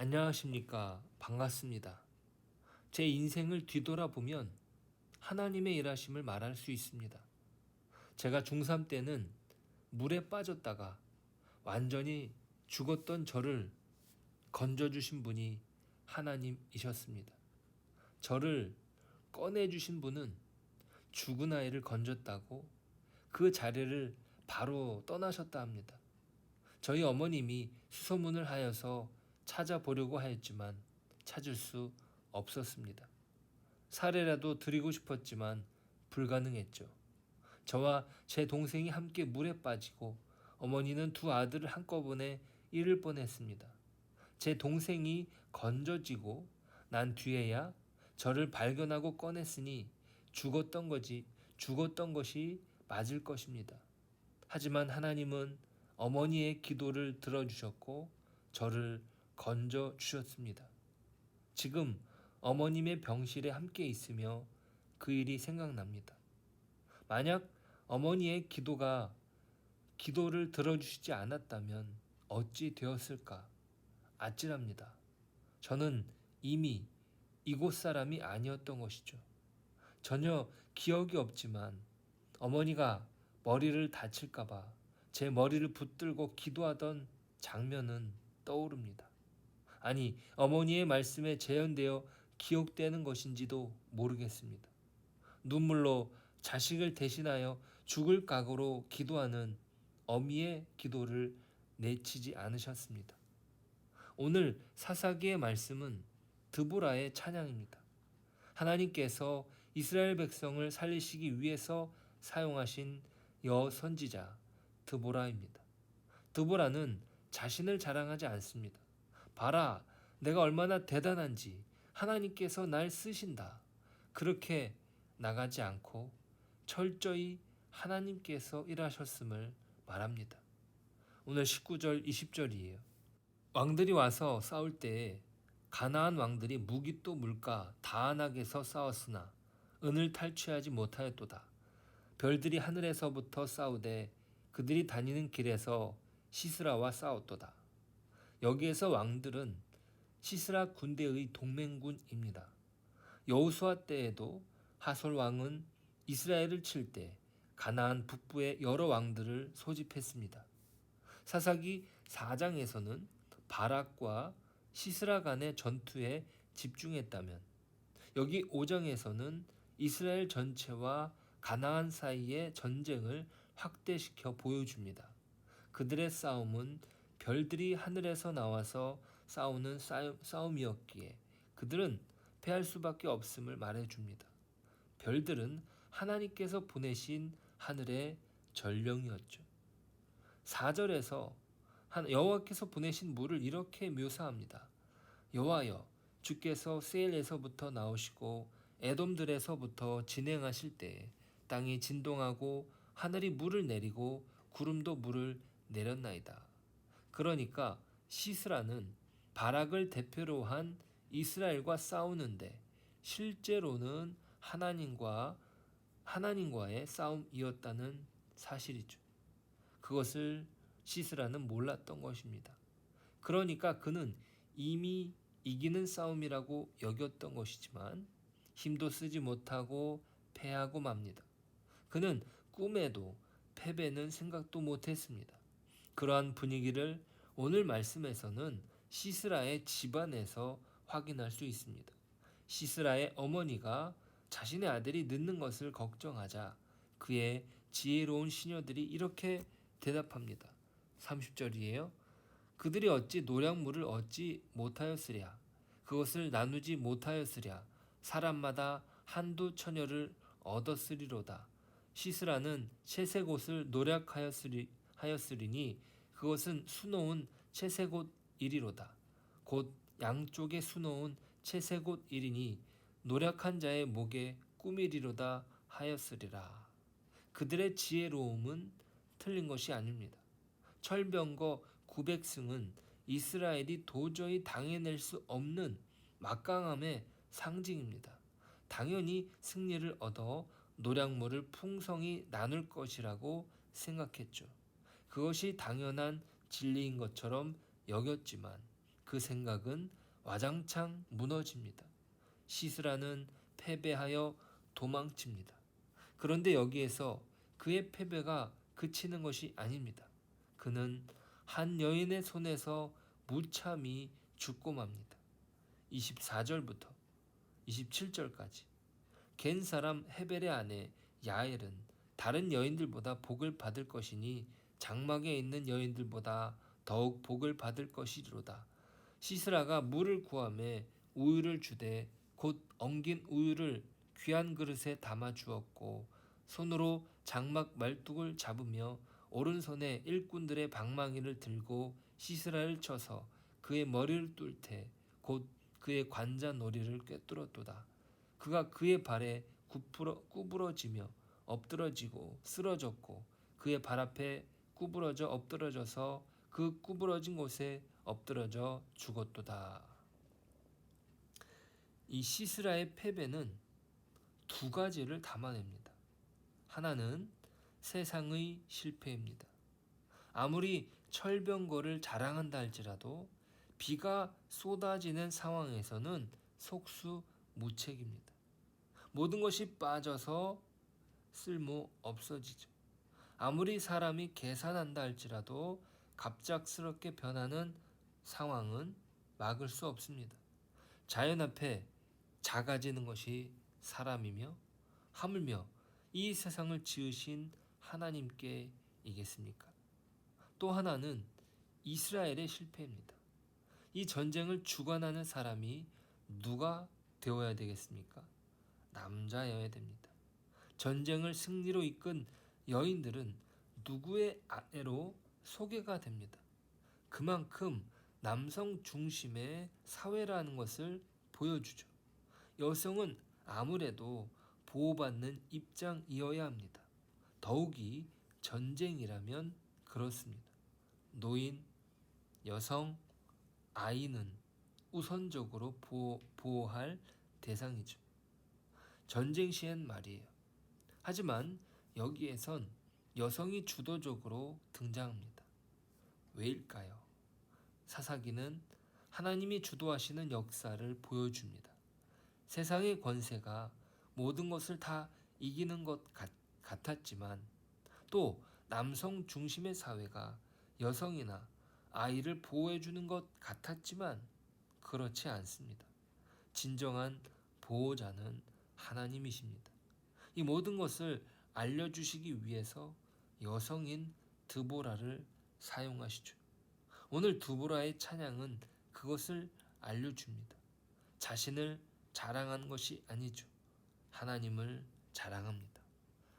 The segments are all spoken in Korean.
안녕하십니까. 반갑습니다. 제 인생을 뒤돌아보면 하나님의 일하심을 말할 수 있습니다. 제가 중3 때는 물에 빠졌다가 완전히 죽었던 저를 건져주신 분이 하나님이셨습니다. 저를 꺼내주신 분은 죽은 아이를 건졌다고 그 자리를 바로 떠나셨다 합니다. 저희 어머님이 수소문을 하여서 찾아보려고 하였지만 찾을 수 없었습니다. 사례라도 드리고 싶었지만 불가능했죠. 저와 제 동생이 함께 물에 빠지고 어머니는 두 아들을 한꺼번에 잃을 뻔했습니다. 제 동생이 건져지고 난 뒤에야 저를 발견하고 꺼냈으니 죽었던 것이 맞을 것입니다. 하지만 하나님은 어머니의 기도를 들어주셨고 저를 건져 주셨습니다. 지금 어머님의 병실에 함께 있으며 그 일이 생각납니다. 만약 어머니의 기도를 들어주시지 않았다면 어찌 되었을까 아찔합니다. 저는 이미 이곳 사람이 아니었던 것이죠. 전혀 기억이 없지만 어머니가 머리를 다칠까봐 제 머리를 붙들고 기도하던 장면은 떠오릅니다. 아니, 어머니의 말씀에 재현되어 기억되는 것인지도 모르겠습니다. 눈물로 자식을 대신하여 죽을 각오로 기도하는 어미의 기도를 내치지 않으셨습니다. 오늘 사사기의 말씀은 드보라의 찬양입니다. 하나님께서 이스라엘 백성을 살리시기 위해서 사용하신 여선지자 드보라입니다. 드보라는 자신을 자랑하지 않습니다. 봐라, 내가 얼마나 대단한지 하나님께서 날 쓰신다. 그렇게 나가지 않고 철저히 하나님께서 일하셨음을 말합니다. 오늘 19절, 20절이에요. 왕들이 와서 싸울 때에 가나안 왕들이 무기 또 물가 다안악에서 싸웠으나 은을 탈취하지 못하였도다. 별들이 하늘에서부터 싸우되 그들이 다니는 길에서 시스라와 싸웠도다. 여기에서 왕들은 시스라 군대의 동맹군입니다. 여호수아 때에도 하솔 왕은 이스라엘을 칠 때 가나안 북부의 여러 왕들을 소집했습니다. 사사기 4장에서는 바락과 시스라 간의 전투에 집중했다면 여기 5장에서는 이스라엘 전체와 가나안 사이의 전쟁을 확대시켜 보여줍니다. 그들의 싸움은 별들이 하늘에서 나와서 싸우는 싸움이었기에 그들은 패할 수밖에 없음을 말해줍니다. 별들은 하나님께서 보내신 하늘의 전령이었죠. 4절에서 여호와께서 보내신 물을 이렇게 묘사합니다. 여호와여, 주께서 세일에서부터 나오시고 에돔들에서부터 진행하실 때에 땅이 진동하고 하늘이 물을 내리고 구름도 물을 내렸나이다. 그러니까 시스라는 바락을 대표로 한 이스라엘과 싸우는데 실제로는 하나님과의 싸움이었다는 사실이죠. 그것을 시스라는 몰랐던 것입니다. 그러니까 그는 이미 이기는 싸움이라고 여겼던 것이지만 힘도 쓰지 못하고 패하고 맙니다. 그는 꿈에도 패배는 생각도 못했습니다. 그러한 분위기를 오늘 말씀에서는 시스라의 집안에서 확인할 수 있습니다. 시스라의 어머니가 자신의 아들이 늦는 것을 걱정하자 그의 지혜로운 시녀들이 이렇게 대답합니다. 30절이에요. 그들이 어찌 노량물을 얻지 못하였으랴. 그것을 나누지 못하였으랴. 사람마다 한두 처녀를 얻었으리로다. 시스라는 채색옷을 노력하였으리니 그것은 수놓은 채색옷이리로다. 곧 양쪽에 수놓은 채색옷이리니 노력한 자의 목에 꾸미리로다 하였으리라. 그들의 지혜로움은 틀린 것이 아닙니다. 철병거 900승은 이스라엘이 도저히 당해낼 수 없는 막강함의 상징입니다. 당연히 승리를 얻어 노량물을 풍성히 나눌 것이라고 생각했죠. 그것이 당연한 진리인 것처럼 여겼지만 그 생각은 와장창 무너집니다. 시스라는 패배하여 도망칩니다. 그런데 여기에서 그의 패배가 그치는 것이 아닙니다. 그는 한 여인의 손에서 무참히 죽고 맙니다. 24절부터 27절까지 겐 사람 헤벨의 아내 야엘은 다른 여인들보다 복을 받을 것이니 장막에 있는 여인들보다 더욱 복을 받을 것이리로다. 시스라가 물을 구하매 우유를 주되 곧 엉긴 우유를 귀한 그릇에 담아 주었고 손으로 장막 말뚝을 잡으며 오른손에 일꾼들의 방망이를 들고 시스라를 쳐서 그의 머리를 뚫되 곧 그의 관자놀이를 꿰뚫었도다. 그가 그의 발에 구부러지며 엎드러지고 쓰러졌고 그의 발 앞에 구부러져 엎드러져서 그 구부러진 곳에 엎드러져 죽었도다. 이 시스라의 패배는 두 가지를 담아냅니다. 하나는 세상의 실패입니다. 아무리 철병거를 자랑한다 할지라도 비가 쏟아지는 상황에서는 속수무책입니다. 모든 것이 빠져서 쓸모 없어지죠. 아무리 사람이 계산한다 할지라도 갑작스럽게 변하는 상황은 막을 수 없습니다. 자연 앞에 작아지는 것이 사람이며 하물며 이 세상을 지으신 하나님께 이겠습니까? 또 하나는 이스라엘의 실패입니다. 이 전쟁을 주관하는 사람이 누가 되어야 되겠습니까? 남자여야 됩니다. 전쟁을 승리로 이끈 여인들은 누구의 아내로 소개가 됩니다. 그만큼 남성 중심의 사회라는 것을 보여주죠. 여성은 아무래도 보호받는 입장이어야 합니다. 더욱이 전쟁이라면 그렇습니다. 노인, 여성, 아이는 우선적으로 보호할 대상이죠. 전쟁 시엔 말이에요. 하지만 여기에선 여성이 주도적으로 등장합니다. 왜일까요? 사사기는 하나님이 주도하시는 역사를 보여줍니다. 세상의 권세가 모든 것을 다 이기는 것 같았지만 또 남성 중심의 사회가 여성이나 아이를 보호해주는 것 같았지만 그렇지 않습니다. 진정한 보호자는 하나님이십니다. 이 모든 것을 알려주시기 위해서 여성인 드보라를 사용하시죠. 오늘 드보라의 찬양은 그것을 알려줍니다. 자신을 자랑하는 것이 아니죠. 하나님을 자랑합니다.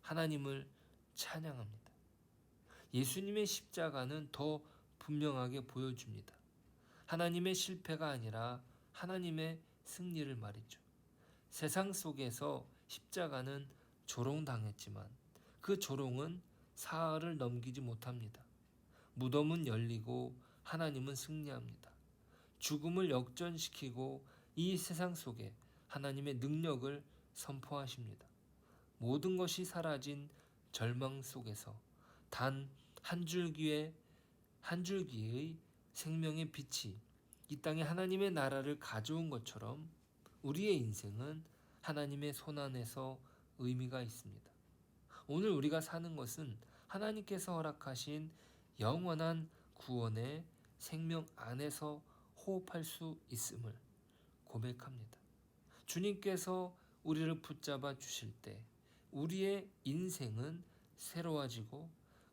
하나님을 찬양합니다. 예수님의 십자가는 더 분명하게 보여줍니다. 하나님의 실패가 아니라 하나님의 승리를 말이죠. 세상 속에서 십자가는 조롱당했지만 그 조롱은 사흘을 넘기지 못합니다. 무덤은 열리고 하나님은 승리합니다. 죽음을 역전시키고 이 세상 속에 하나님의 능력을 선포하십니다. 모든 것이 사라진 절망 속에서 단 한 줄기의 생명의 빛이 이 땅에 하나님의 나라를 가져온 것처럼 우리의 인생은 하나님의 손 안에서 의미가 있습니다. 오늘 우리가 사는 것은 하나님께서 허락하신 영원한 구원의 생명 안에서 호흡할 수 있음을 고백합니다. 주님께서 우리를 붙잡아 주실 때 우리의 인생은 새로워지고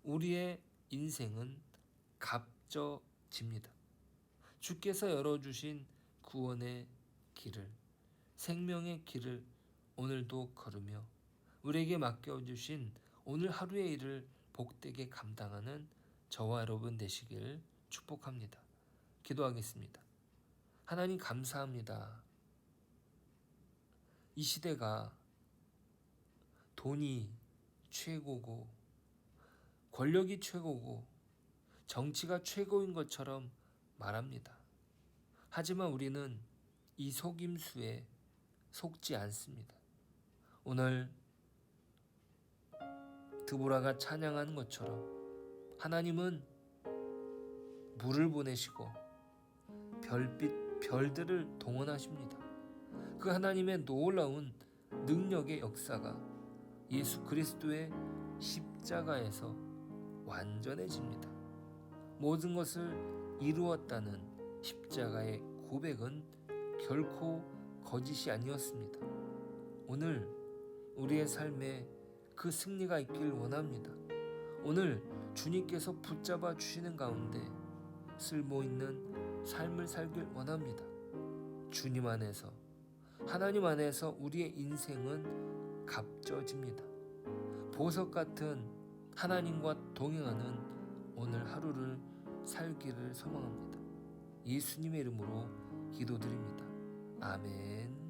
우리의 인생은 값져집니다. 주께서 열어주신 구원의 길을, 생명의 길을 오늘도 걸으며 우리에게 맡겨주신 오늘 하루의 일을 복되게 감당하는 저와 여러분 되시길 축복합니다. 기도하겠습니다. 하나님 감사합니다. 이 시대가 돈이 최고고 권력이 최고고 정치가 최고인 것처럼 말합니다. 하지만 우리는 이 속임수에 속지 않습니다. 오늘 드보라가 찬양한 것처럼 하나님은 물을 보내시고 별들을 동원하십니다. 그 하나님의 놀라운 능력의 역사가 예수 그리스도의 십자가에서 완전해집니다. 모든 것을 이루었다는 십자가의 고백은 결코 거짓이 아니었습니다. 오늘 우리의 삶에 그 승리가 있길 원합니다. 오늘 주님께서 붙잡아 주시는 가운데 쓸모있는 삶을 살길 원합니다. 주님 안에서, 하나님 안에서 우리의 인생은 값져집니다. 보석 같은 하나님과 동행하는 오늘 하루를 살기를 소망합니다. 예수님의 이름으로 기도드립니다. 아멘.